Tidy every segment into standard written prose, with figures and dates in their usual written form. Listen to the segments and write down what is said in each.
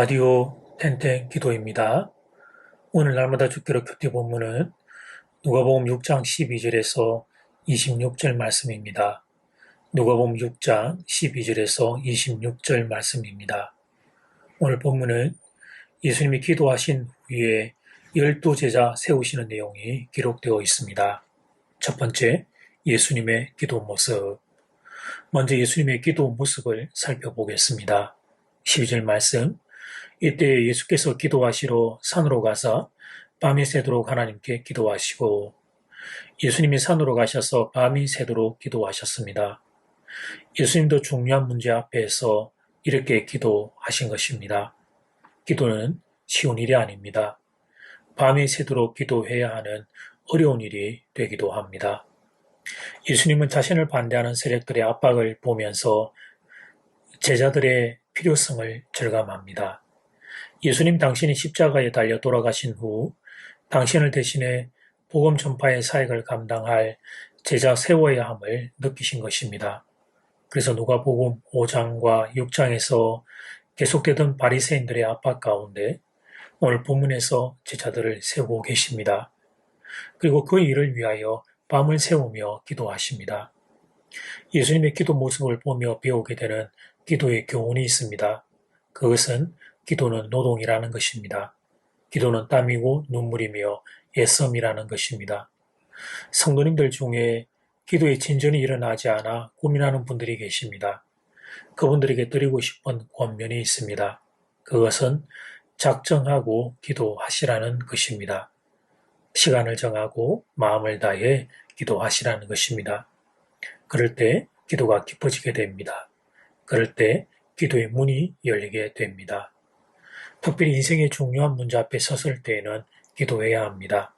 라디오 텐텐 기도입니다. 오늘 날마다 죽기로 큐티 본문은 누가복음 6장 12절에서 26절 말씀입니다. 누가복음 6장 12절에서 26절 말씀입니다. 오늘 본문은 예수님이 기도하신 후에 12제자 세우시는 내용이 기록되어 있습니다. 첫 번째, 예수님의 기도 모습. 먼저 예수님의 기도 모습을 살펴보겠습니다. 12절 말씀. 이때 예수께서 기도하시러 산으로 가서 밤이 새도록 하나님께 기도하시고, 예수님이 산으로 가셔서 밤이 새도록 기도하셨습니다. 예수님도 중요한 문제 앞에서 이렇게 기도하신 것입니다. 기도는 쉬운 일이 아닙니다. 밤이 새도록 기도해야 하는 어려운 일이 되기도 합니다. 예수님은 자신을 반대하는 세력들의 압박을 보면서 제자들의 필요성을 절감합니다. 예수님 당신이 십자가에 달려 돌아가신 후 당신을 대신해 복음 전파의 사역을 감당할 제자 세워야 함을 느끼신 것입니다. 그래서 누가복음 5장과 6장에서 계속되던 바리새인들의 압박 가운데 오늘 본문에서 제자들을 세우고 계십니다. 그리고 그 일을 위하여 밤을 새우며 기도하십니다. 예수님의 기도 모습을 보며 배우게 되는 기도의 교훈이 있습니다. 그것은 기도는 노동이라는 것입니다. 기도는 땀이고 눈물이며 애씀이라는 것입니다. 성도님들 중에 기도에 진전이 일어나지 않아 고민하는 분들이 계십니다. 그분들에게 드리고 싶은 권면이 있습니다. 그것은 작정하고 기도하시라는 것입니다. 시간을 정하고 마음을 다해 기도하시라는 것입니다. 그럴 때 기도가 깊어지게 됩니다. 그럴 때 기도의 문이 열리게 됩니다. 특별히 인생의 중요한 문제 앞에 섰을 때에는 기도해야 합니다.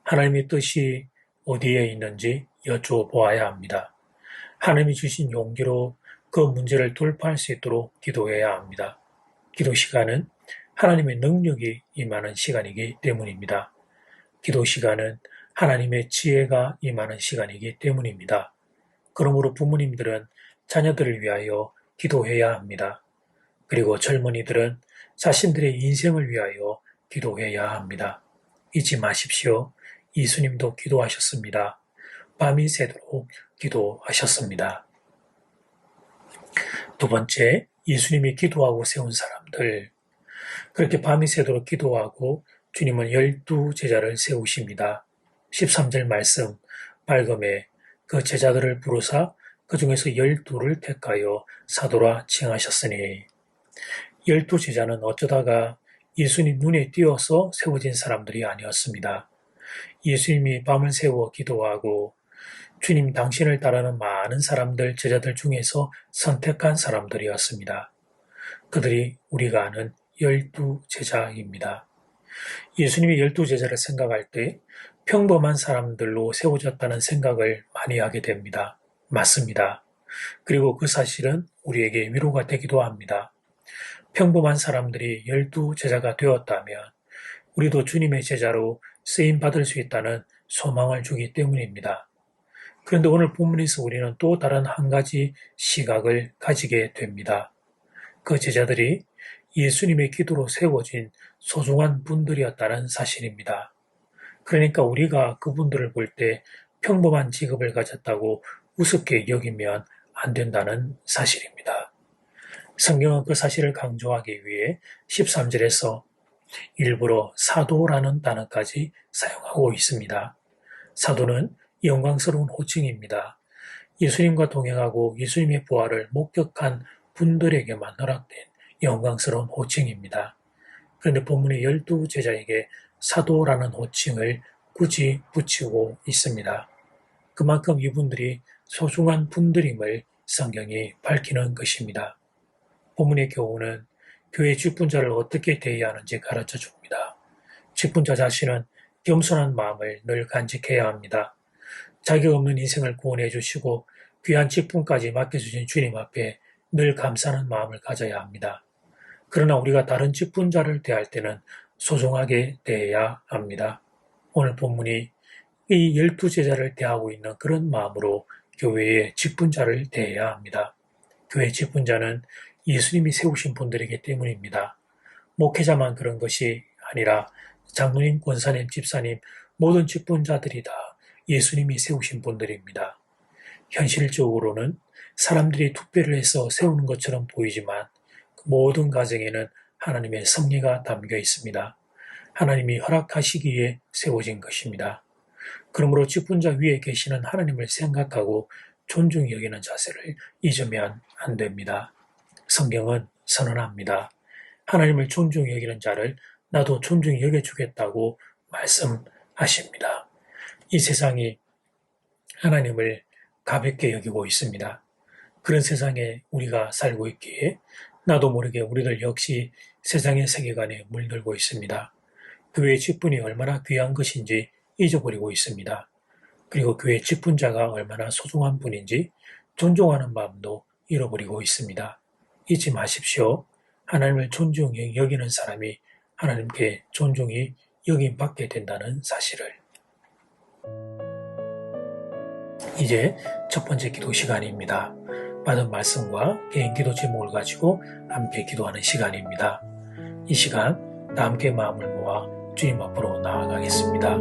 하나님의 뜻이 어디에 있는지 여쭤보아야 합니다. 하나님이 주신 용기로 그 문제를 돌파할 수 있도록 기도해야 합니다. 기도 시간은 하나님의 능력이 임하는 시간이기 때문입니다. 기도 시간은 하나님의 지혜가 임하는 시간이기 때문입니다. 그러므로 부모님들은 자녀들을 위하여 기도해야 합니다. 그리고 젊은이들은 자신들의 인생을 위하여 기도해야 합니다. 잊지 마십시오. 예수님도 기도하셨습니다. 밤이 새도록 기도하셨습니다. 두 번째, 예수님이 기도하고 세운 사람들. 그렇게 밤이 새도록 기도하고 주님은 12제자를 세우십니다. 13절 말씀, 밝음에 그 제자들을 부르사 그 중에서 12를 택하여 사도라 칭하셨으니, 12제자는 어쩌다가 예수님 눈에 띄어서 세워진 사람들이 아니었습니다. 예수님이 밤을 새워 기도하고 주님 당신을 따르는 많은 사람들, 제자들 중에서 선택한 사람들이었습니다. 그들이 우리가 아는 12제자입니다. 예수님이 12제자를 생각할 때 평범한 사람들로 세워졌다는 생각을 많이 하게 됩니다. 맞습니다. 그리고 그 사실은 우리에게 위로가 되기도 합니다. 평범한 사람들이 12제자가 되었다면 우리도 주님의 제자로 쓰임받을 수 있다는 소망을 주기 때문입니다. 그런데 오늘 본문에서 우리는 또 다른 한 가지 시각을 가지게 됩니다. 그 제자들이 예수님의 기도로 세워진 소중한 분들이었다는 사실입니다. 그러니까 우리가 그분들을 볼 때 평범한 직업을 가졌다고 우습게 여기면 안 된다는 사실입니다. 성경은 그 사실을 강조하기 위해 13절에서 일부러 사도라는 단어까지 사용하고 있습니다. 사도는 영광스러운 호칭입니다. 예수님과 동행하고 예수님의 부활을 목격한 분들에게만 허락된 영광스러운 호칭입니다. 그런데 본문의 12제자에게 사도라는 호칭을 굳이 붙이고 있습니다. 그만큼 이분들이 소중한 분들임을 성경이 밝히는 것입니다. 본문의 교훈은 교회 직분자를 어떻게 대해야 하는지 가르쳐 줍니다. 직분자 자신은 겸손한 마음을 늘 간직해야 합니다. 자격 없는 인생을 구원해 주시고 귀한 직분까지 맡겨주신 주님 앞에 늘 감사하는 마음을 가져야 합니다. 그러나 우리가 다른 직분자를 대할 때는 소중하게 대해야 합니다. 오늘 본문이 이 12제자를 대하고 있는 그런 마음으로 교회의 직분자를 대해야 합니다. 교회 직분자는 예수님이 세우신 분들이기 때문입니다. 목회자만 그런 것이 아니라 장로님, 권사님, 집사님, 모든 직분자들이 다 예수님이 세우신 분들입니다. 현실적으로는 사람들이 투표를 해서 세우는 것처럼 보이지만 그 모든 과정에는 하나님의 섭리가 담겨 있습니다. 하나님이 허락하시기에 세워진 것입니다. 그러므로 직분자 위에 계시는 하나님을 생각하고 존중히 여기는 자세를 잊으면 안 됩니다. 성경은 선언합니다. 하나님을 존중히 여기는 자를 나도 존중히 여겨주겠다고 말씀하십니다. 이 세상이 하나님을 가볍게 여기고 있습니다. 그런 세상에 우리가 살고 있기에 나도 모르게 우리들 역시 세상의 세계관에 물들고 있습니다. 교회의 직분이 얼마나 귀한 것인지 잊어버리고 있습니다. 그리고 교회 직분자가 얼마나 소중한 분인지 존중하는 마음도 잃어버리고 있습니다. 잊지 마십시오. 하나님을 존중히 여기는 사람이 하나님께 존중히 여김받게 된다는 사실을. 이제 첫 번째 기도 시간입니다. 받은 말씀과 개인 기도 제목을 가지고 함께 기도하는 시간입니다. 이 시간 다 함께 마음을 모아 주님 앞으로 나아가겠습니다.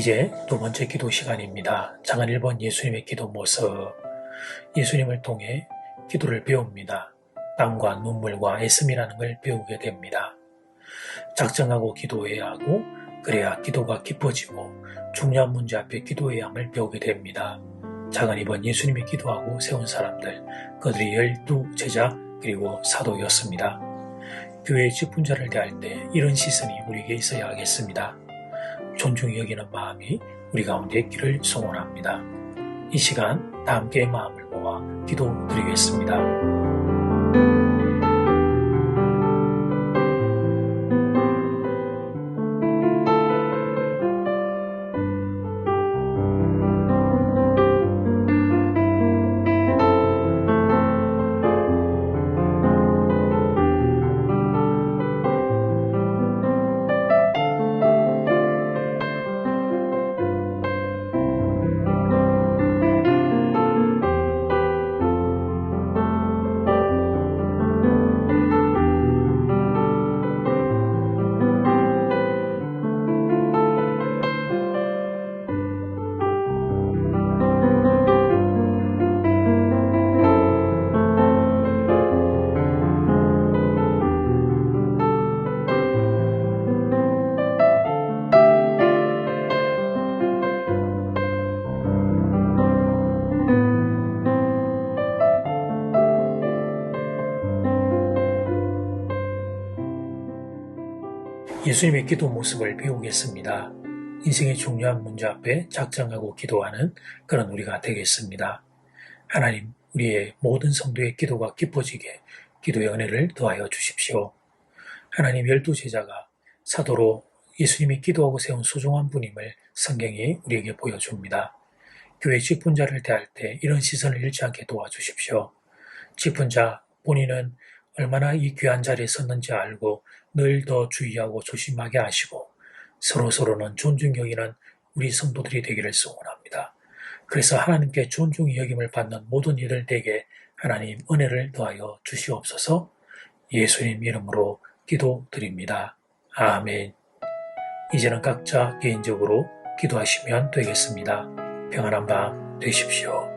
이제 두 번째 기도 시간입니다. 장한 1번 예수님의 기도 모습. 예수님을 통해 기도를 배웁니다. 땀과 눈물과 애씀이라는 걸 배우게 됩니다. 작정하고 기도해야 하고 그래야 기도가 깊어지고 중요한 문제 앞에 기도해야 함을 배우게 됩니다. 작은 2번 예수님이 기도하고 세운 사람들, 그들이 12제자 그리고 사도였습니다. 교회의 직분자를 대할 때 이런 시선이 우리에게 있어야 하겠습니다. 존중히 여기는 마음이 우리 가운데 있기를 소원합니다. 이 시간 다 함께 마음을 모아 기도드리겠습니다. 예수님의 기도 모습을 배우겠습니다. 인생의 중요한 문제 앞에 작정하고 기도하는 그런 우리가 되겠습니다. 하나님, 우리의 모든 성도의 기도가 깊어지게 기도의 은혜를 더하여 주십시오. 하나님, 12제자가 사도로 예수님이 기도하고 세운 소중한 분임을 성경이 우리에게 보여줍니다. 교회 직분자를 대할 때 이런 시선을 잃지 않게 도와주십시오. 직분자 본인은 얼마나 이 귀한 자리에 섰는지 알고 늘 더 주의하고 조심하게 하시고 서로서로는 존중 여기는 우리 성도들이 되기를 소원합니다. 그래서 하나님께 존중의 여김을 받는 모든 이들 에게 하나님 은혜를 더하여 주시옵소서. 예수님 이름으로 기도드립니다. 아멘. 이제는 각자 개인적으로 기도하시면 되겠습니다. 평안한 밤 되십시오.